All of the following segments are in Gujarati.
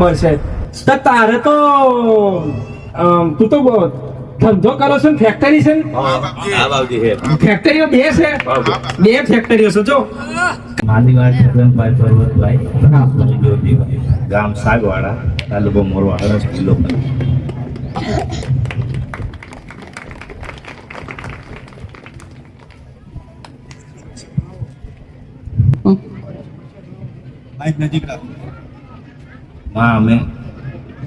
બરાબર છે. તો તારે તો તું તો ધંધો કરો છો ને, ફેક્ટરી છે ને? હા બાબજી હે. ફેક્ટરીઓ બે છે, બે ફેક્ટરીઓ છે જો. આદિવાસી છગનભાઈ પરબતભાઈ જ્યોતિભાઈ, ગામ સાગવાડા, તાલુકો મોરવા, હરસ જિલ્લો. હા, અમે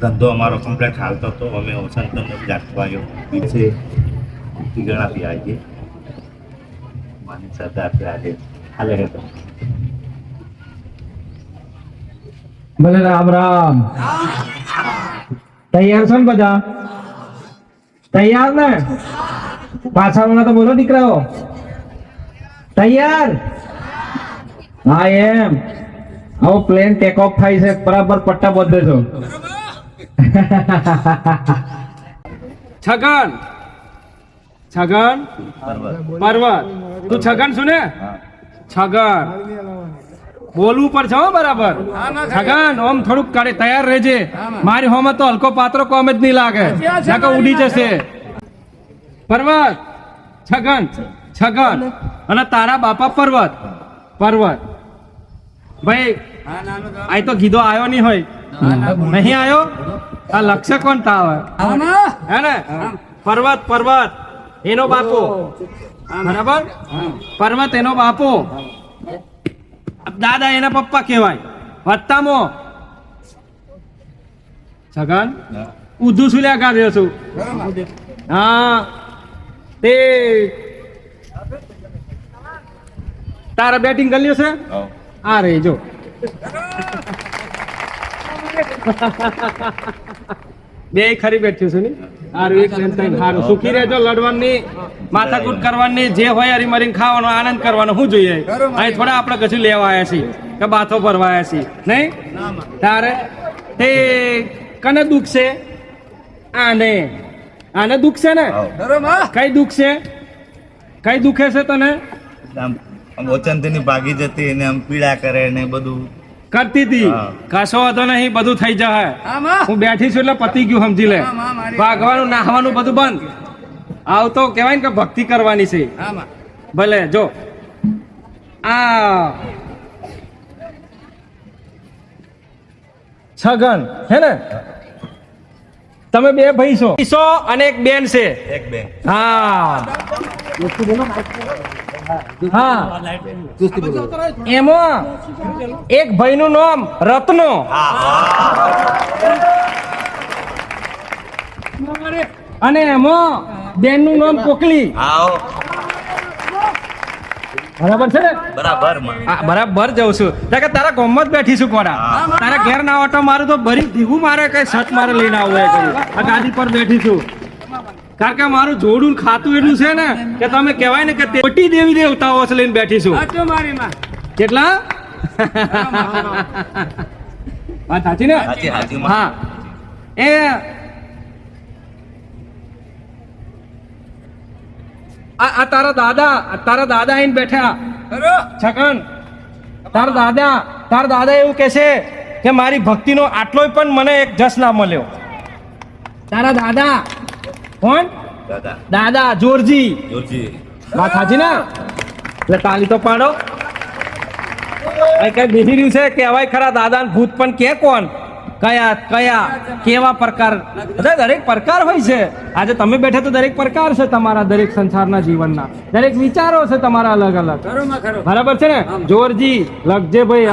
ધંધો અમારો કમ્પ્લીટ હાલતો હતો. અમે વસંત જાતભાઈઓ પીછે ઘણા બી આજે માની સરદાર આજે હાલે હતો. ભલે રામ રામ. તૈયાર છો ને બધા? તૈયાર ને? પાછળના તો બોલો દીકરાઓ, તૈયાર? હા એમ. હવે પ્લેન ટેક ઓફ થાય છે, બરાબર પટ્ટા બધે છો. છગન, છગન, પર્વત, તું છગન છું ને? છગન બોલવું પડશે હો બરાબર. છગન ઓમ થોડુંક કરે, તૈયાર રહેજે. મારી હોમાં તો હલકો પાત્રો કોમ જ નહીં લાગે, નકર ઉડી જશે. પર્વત, છગન, છગન અને તારા બાપા પર્વત. પર્વત ભાઈ આ તો કીધો આવ્યો નહીં હોય, નહીં આવ્યો. આ લક્ષ્ય કોણ તાવે હે ને? પર્વત, પર્વત એનો બાપો, બરાબર? પર્વત એનો બાપો, દાદા એના પપ્પા કહેવાય. વત્તામો છગન ઉધું શું લ્યા કાઢ્યો છું? હા તે તારા બેટિંગ કર્યું છે? આ રે જો બે ખરી બેઠ્યું છે ને. સારું, એક સારું સુખી રહેજો. લડવાની, માથાકૂટ કરવાની, જે હોય હરી મરીને ખાવાનો, આનંદ કરવાનો. શું જોઈએ અહીં? થોડા આપણે કશું લેવા આવ્યા છીએ કે બાથો ભરવા આવ્યા છીએ? નહીં. તારે તે કને દુઃખ છે? આને આને દુઃખ છે ને? કઈ દુઃખ છે? કઈ દુખે છે તને? ઓચંતીની ભાગી જતી એને આમ પીડા કરે ને બધું કરતી હતી. કશો હતો નહીં, બધું થઈ જાય. હું બેઠી છું એટલે પતી ગયું, સમજી લે. ભાગવાનું, નાહવાનું બધું બંધ. આવ તો કહેવાય ને કે ભક્તિ કરવાની છે. ભલે જો આ છગન હે ને, તમે બે ભાઈ છો અને એક બેન છે. એક બે. હા હા, એમાં એક ભાઈ નું નામ રત્નો અને એમાં બેન નું નામ કોકલી. બરાબર છે ને? બરાબર બરાબર જઉં છું. તારા ગામમાં જ બેઠી છું. કોડા તારા ઘેર ના ઓટો મારું તો ભરી ભીગું મારે કઈ સટ મારે લઈને આવું. આ ગાડી પર બેઠી છું કારણ કે મારું જોડું ખાતું એટલું છે ને કે તમે કહેવાય ને કે કોટી દેવી દેવતાઓ લઈને બેઠી છું. કેટલા વાત સાચી ને? હા. એ આ તારા દાદા આઈને બેઠા. છગન તારા દાદા એવું કે છે કે મારી ભક્તિનો આટલોય પણ મને એક જસ ના મળ્યો. તારા દાદા કોણ? દાદા જોરજી. વાત સાચી ને? એટલે તાલી તો પાડો. કઈ બેસી રહ્યું છે કહેવાય ખરા. દાદા ભૂત પણ કે કોણ? કયા કયા કેવા પ્રકાર? દરેક પ્રકાર હોય છે. આજે તમે બેઠા તો દરેક પ્રકાર છે તમારા, દરેક સંસારના જીવનના દરેક વિચારો છે તમારા અલગ અલગ. બરાબર છે ને? જોરજી લગજે ભાઈ,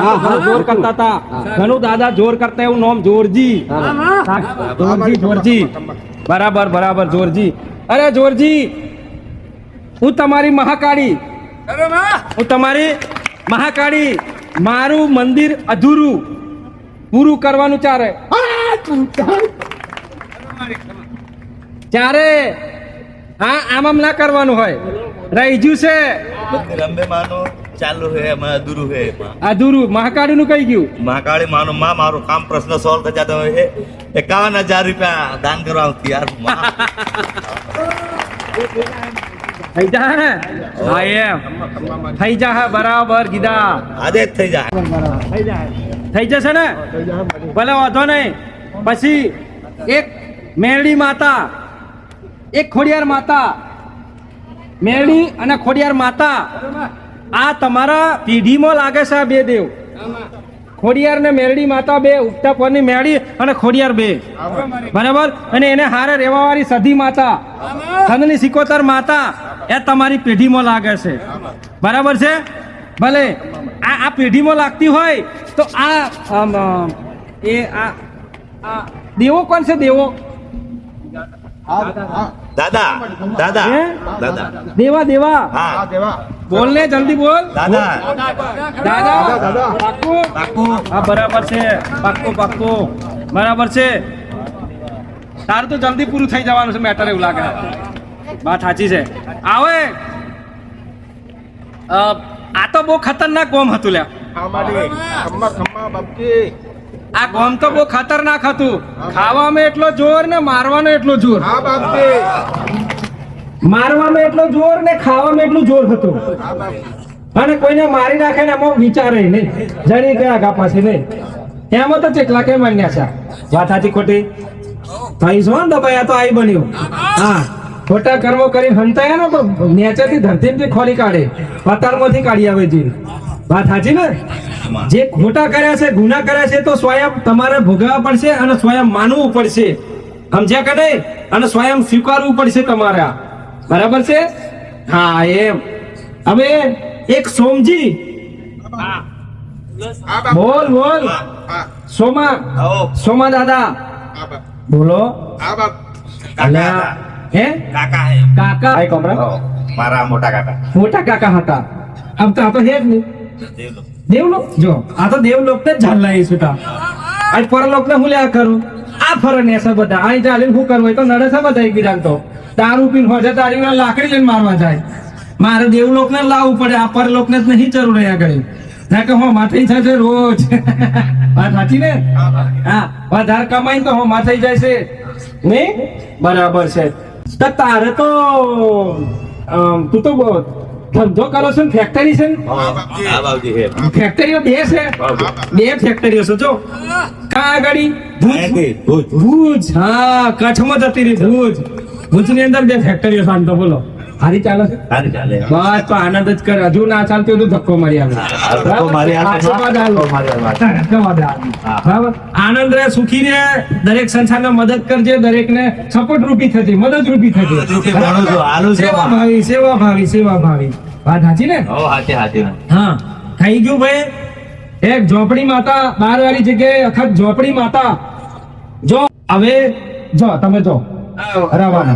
જોર કરતા હતા ઘણું. દાદા જોર કરતા એવું નામ જોરજી. જોરજી બરાબર બરાબર. જોરજી, અરે જોરજી હું તમારી મહાકાળી, હું તમારી મહાકાળી. મારું મંદિર અધૂરું પૂરું કરવાનું ચારે હા, આમ ના કરવાનું હોય. રહી ગયું છે રંબે માનો ચાલુ હે, એમાં અધૂરું હે. અધૂરું મહાકાળી નું કઈ ગયું? મહાકાળી માનો માં મારું કામ પ્રશ્ન સોલ્વ થઈ જતો હોય. 51,000 રૂપિયા દાન કરવા તૈયાર. થઈ જા હે? હા એમ થઈ જા. બરાબર કીધા. આજે જ થઈ જાય. થઈ જાય. થઈ જશે ને ભલે વાંધો નહીં. પછી એક મેરડી માતા, એક ખોડિયાર માતા. મેરડી અને ખોડિયાર માતા આ તમારા પેઢીમાં લાગે છે. આ બે દેવ ખોડિયાર ને મેરડી માતા બે ઉગતા પરની મેરડી અને ખોડિયાર બે બરાબર. અને એને હારે રહેવા વાળી સધી માતા, ખંડની સિકોતર માતા એ તમારી પેઢીમાં લાગે છે બરાબર છે. ભલે આ પેઢીમાં લાગતી હોય તો આ દેવો કોણ છે? દેવો દાદા દાદા હે? દાદા દેવા દેવા હા બોલ ને જલ્દી બોલ. દાદા દાદા પાક્કું? પાક્કું. હા બરાબર છે. પાક્કું પાક્કું બરાબર છે. તારું તો જલ્દી પૂરું થઈ જવાનું છે મેટર એવું લાગે. વાત સાચી છે. આવે આ તો બહુ ખતરનાક ગોમ હતું લ્યા. આ ગોમ તો બહુ ખતરનાક હતું. ખાવામાં એટલો જોર ને મારવાનો એટલો જોર. મારવામાં એટલો જોર ને ખાવામાં એટલું જોર હતું. અને કોઈને મારી નાખે ને એમાં વિચારે નહીં, જરી ગયા આગા પાછી નહીં. એમાં તો ચેટલા કે માન્યા છે. વાત સાચી ખોટી થઈ છો ને દબાયા તો આઈ બન્યું. હા ખોટા કર્મો કરી હંતાયા ને તો નેચેથી ધરતીમાંથી ખોલી કાઢે, પતાળમાંથી કાઢી આવે છે. વાત સાચી ને? જે ખોટા કર્યા છે, ગુના કર્યા છે તો સ્વયં તમારે ભોગવવા પડશે અને સ્વયં માનવું પડશે. સમજ્યા કે નહીં? અને સ્વયં સ્વીકારવું પડશે તમારે. બરાબર છે? હા એમ. હવે એક સોમજી બોલ બોલ. સોમા દાદા બોલો. કાકા હે કાકા હે કાકા આય કોમરા મારા મોટા કાકા મોટા કાકા હતા. આમ તો આ તો હે જ નહીં. દેવલોક જો આ તો દેવલોક ને જ ઝાલાઈ સુટા. આ પરલોક ને હું લ્યા કરું? આ ફરને છે બધા. અહીં ચાલીને શું કરવું? તો નડે છે બધા એકબીજા તો. દારૂ પીને હોજે તારી લાકડી લઈને મારવા જાય. મારે દેવલોક ને લાવવું પડે, આ પરલોક ને જ નહીં જરૂર રહ્યા કરી. ના કે હો માથે છે રોજ. વાત સાચી ને? હા વધારે કમાઈને તો હો માથે જાય છે નહીં. બરાબર છે. તો તારે તો તું તો ધંધો કરો છો ને, ફેક્ટરી છે ને? હા બાબુજી હે ફેક્ટરીઓ બે છે. બે ફેક્ટરીઓ છે જો. કા ગાડી ભુજ ભુજ. હા કચ્છમાં જતી રહી ભુજ. ભુજની અંદર બે ફેક્ટરીઓ છે. આમ તો બોલો હારી ચાલે છે. સારી ચાલે બસ તો આનંદ જ કરે. હજુ ના ચાલતું હોય તો ધક્કો મારી આવે. આશીર્વાદ આલો. ધન્યવાદ આલો. બરાબર. આનંદ રહે, સુખી રહે. દરેક સંસારને મદદ કરજે, દરેકને સપોર્ટ રૂપી થતી, મદદ રૂપી થતી. સેવા ભાવી, સેવા ભાવી, સેવા ભાવી. વાત સાચી ને? હા થઈ ગયું ભાઈ. એક ઝોપડી માતા, 12 વાળી જગ્યાએ અખત ઝોપડી માતા. જો હવે જો તમે જો રવાના